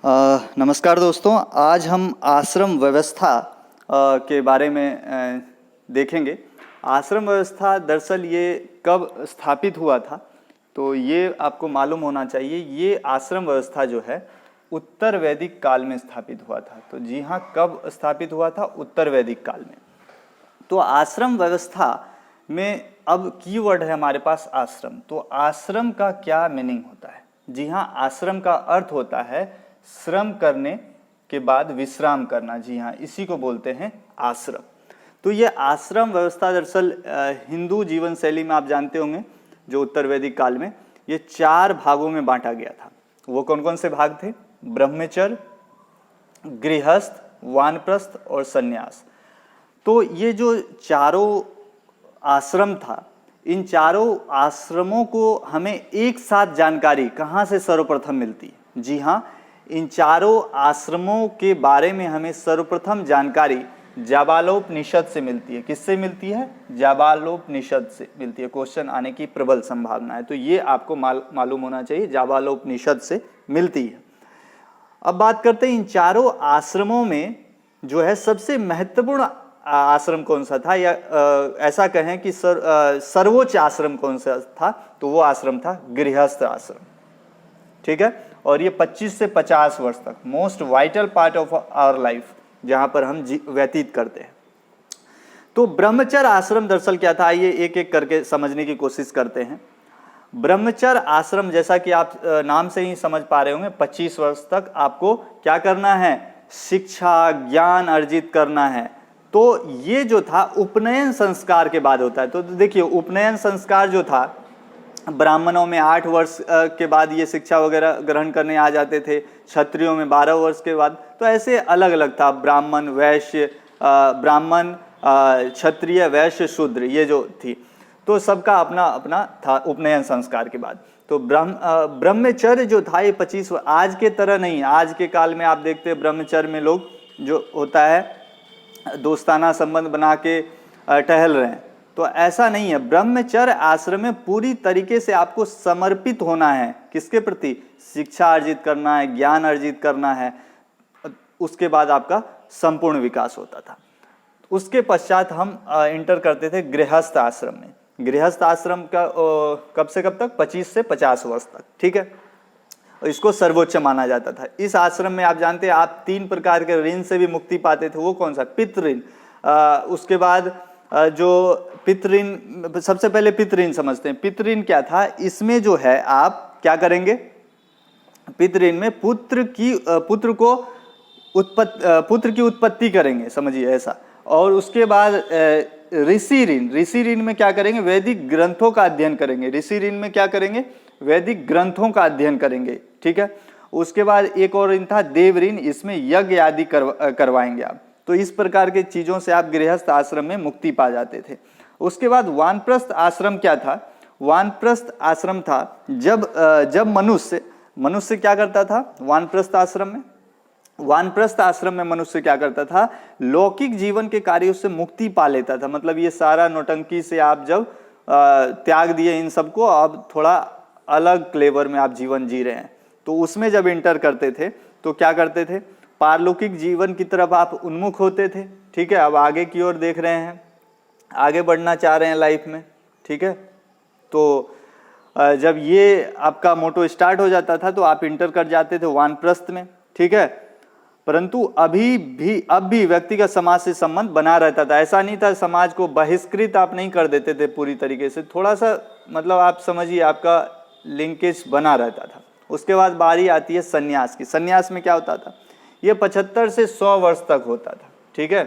नमस्कार दोस्तों, आज हम आश्रम व्यवस्था के बारे में देखेंगे। आश्रम व्यवस्था दरअसल ये कब स्थापित हुआ था, तो ये आपको मालूम होना चाहिए। ये आश्रम व्यवस्था जो है उत्तर वैदिक काल में स्थापित हुआ था। तो जी हाँ, कब स्थापित हुआ था? उत्तर वैदिक काल में। तो आश्रम व्यवस्था में अब कीवर्ड है हमारे पास आश्रम। तो आश्रम का क्या मीनिंग होता है? जी हाँ, आश्रम का अर्थ होता है श्रम करने के बाद विश्राम करना। जी हाँ, इसी को बोलते हैं आश्रम। तो ये आश्रम व्यवस्था दरअसल हिंदू जीवन शैली में आप जानते होंगे, जो उत्तर वैदिक काल में ये 4 भागों में बांटा गया था। वो कौन कौन से भाग थे? ब्रह्मचर्य, गृहस्थ, वानप्रस्थ और सन्यास। तो ये जो चारों आश्रम था, इन चारों आश्रमों को हमें एक साथ जानकारी कहाँ से सर्वप्रथम मिलती है? जी हाँ, इन चारों आश्रमों के बारे में हमें सर्वप्रथम जानकारी जाबालोपनिषद से मिलती है। किससे मिलती है? जाबालोपनिषद से मिलती है। क्वेश्चन आने की प्रबल संभावना है, तो ये आपको मालूम होना चाहिए, जाबालोपनिषद से मिलती है। अब बात करते हैं इन चारों आश्रमों में जो है सबसे महत्वपूर्ण आश्रम कौन सा था, या ऐसा कहें कि सर्वोच्च आश्रम कौन सा था, तो वो आश्रम था गृहस्थ आश्रम। ठीक है, और ये 25 से 50 वर्ष तक most vital part of our life, जहां पर हम व्यतीत करते हैं। तो ब्रह्मचर्य आश्रम दरअसल क्या था, आइए एक एक करके समझने की कोशिश करते हैं। ब्रह्मचर्य आश्रम, जैसा कि आप नाम से ही समझ पा रहे होंगे, 25 वर्ष तक आपको क्या करना है? शिक्षा, ज्ञान अर्जित करना है। तो ये जो था उपनयन संस्कार के बाद होता है। तो देखिए, उपनयन संस्कार जो था, ब्राह्मणों में 8 वर्ष के बाद ये शिक्षा वगैरह ग्रहण करने आ जाते थे, क्षत्रियों में 12 वर्ष के बाद। तो ऐसे अलग अलग था, ब्राह्मण, वैश्य, ब्राह्मण, क्षत्रिय, वैश्य, शूद्र, ये जो थी। तो सबका अपना अपना था उपनयन संस्कार के बाद। तो ब्रह्मचर्य जो था ये 25 वर्ष, आज के तरह नहीं। आज के काल में आप देखते हैं ब्रह्मचर्य में लोग जो होता है दोस्ताना संबंध बना के टहल रहे हैं, तो ऐसा नहीं है। ब्रह्मचर्य आश्रम में पूरी तरीके से आपको समर्पित होना है। किसके प्रति? शिक्षा अर्जित करना है, ज्ञान अर्जित करना है। उसके बाद आपका संपूर्ण विकास होता था। उसके पश्चात हम इंटर करते थे गृहस्थ आश्रम में। गृहस्थ आश्रम का कब से कब तक? 25 से 50 वर्ष तक। ठीक है, और इसको सर्वोच्च माना जाता था। इस आश्रम में आप जानते हैं आप 3 प्रकार के ऋण से भी मुक्ति पाते थे। वो कौन सा? पितृ ऋण। उसके बाद जो पितृऋण, सबसे पहले पितृऋण समझते हैं। पितृऋण क्या था? इसमें जो है आप क्या करेंगे? पितृऋण में पुत्र की उत्पत्ति करेंगे, समझिए ऐसा। और उसके बाद ऋषि ऋण। ऋषि ऋण में क्या करेंगे? वैदिक ग्रंथों का अध्ययन करेंगे। ऋषि ऋण में क्या करेंगे? वैदिक ग्रंथों का अध्ययन करेंगे। ठीक है, उसके बाद एक और ऋण था देव ऋण। इसमें यज्ञ आदि करवाएंगे आप। तो इस प्रकार के चीजों से आप गृहस्थ आश्रम में मुक्ति पा जाते थे। उसके बाद वानप्रस्थ आश्रम क्या था? वानप्रस्थ आश्रम था जब मनुष्य क्या करता था? वानप्रस्थ आश्रम में मनुष्य क्या करता था? लौकिक जीवन के कार्यों से मुक्ति पा लेता था। मतलब ये सारा नौटंकी से आप जब त्याग दिए इन सबको, अब थोड़ा अलग फ्लेवर में आप जीवन जी रहे हैं, तो उसमें जब इंटर करते थे तो क्या करते थे? पारलौकिक जीवन की तरफ आप उन्मुख होते थे। ठीक है, अब आगे की ओर देख रहे हैं, आगे बढ़ना चाह रहे हैं लाइफ में। ठीक है, तो जब ये आपका मोटो स्टार्ट हो जाता था तो आप इंटर कर जाते थे वानप्रस्थ में। ठीक है, परंतु अब भी व्यक्तिगत समाज से संबंध बना रहता था। ऐसा नहीं था समाज को बहिष्कृत आप नहीं कर देते थे पूरी तरीके से, थोड़ा सा मतलब आप समझिए आपका लिंकेज बना रहता था। उसके बाद बारी आती है सन्यास की। सन्यास में क्या होता था? ये 75 से 100 वर्ष तक होता था। ठीक है,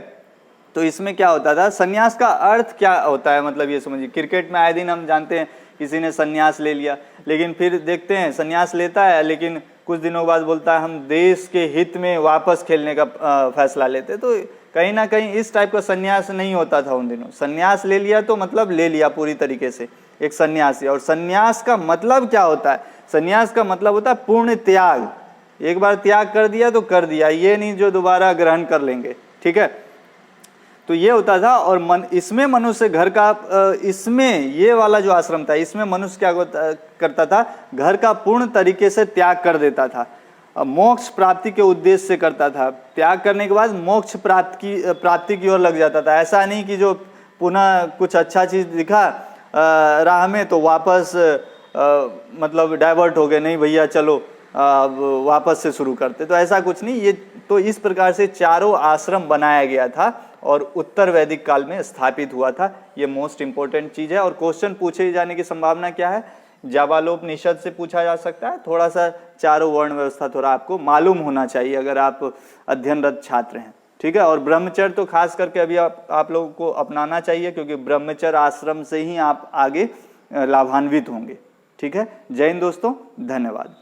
तो इसमें क्या होता था? सन्यास का अर्थ क्या होता है? मतलब ये समझिए, क्रिकेट में आए दिन हम जानते हैं किसी ने सन्यास ले लिया, लेकिन फिर देखते हैं सन्यास लेता है, लेकिन कुछ दिनों बाद बोलता है हम देश के हित में वापस खेलने का फैसला लेते। तो कहीं ना कहीं इस टाइप का सन्यास नहीं होता था उन दिनों। सन्यास ले लिया तो मतलब ले लिया पूरी तरीके से, एक सन्यासी। और सन्यास का मतलब क्या होता है? सन्यास का मतलब होता है पूर्ण त्याग। एक बार त्याग कर दिया तो कर दिया, ये नहीं जो दोबारा ग्रहण कर लेंगे। ठीक है, तो ये होता था। और इसमें मनुष्य घर का, इसमें ये वाला जो आश्रम था, इसमें मनुष्य क्या करता था? घर का पूर्ण तरीके से त्याग कर देता था। मोक्ष प्राप्ति के उद्देश्य से करता था। त्याग करने के बाद मोक्ष प्राप्ति की ओर लग जाता था। ऐसा नहीं कि जो पुनः कुछ अच्छा चीज़ दिखा राह में तो वापस मतलब डाइवर्ट हो गए, नहीं भैया चलो वापस से शुरू करते, तो ऐसा कुछ नहीं। ये तो इस प्रकार से चारों आश्रम बनाया गया था और उत्तर वैदिक काल में स्थापित हुआ था। ये मोस्ट इंपॉर्टेंट चीज़ है और क्वेश्चन पूछे जाने की संभावना क्या है, जाबालोपनिषद से पूछा जा सकता है। थोड़ा सा चारों वर्ण व्यवस्था थोड़ा आपको मालूम होना चाहिए अगर आप अध्ययनरत छात्र हैं, ठीक है। और ब्रह्मचर्य तो खास करके अभी आप लोगों को अपनाना चाहिए, क्योंकि ब्रह्मचर्य आश्रम से ही आप आगे लाभान्वित होंगे, ठीक है। जय हिंद दोस्तों, धन्यवाद।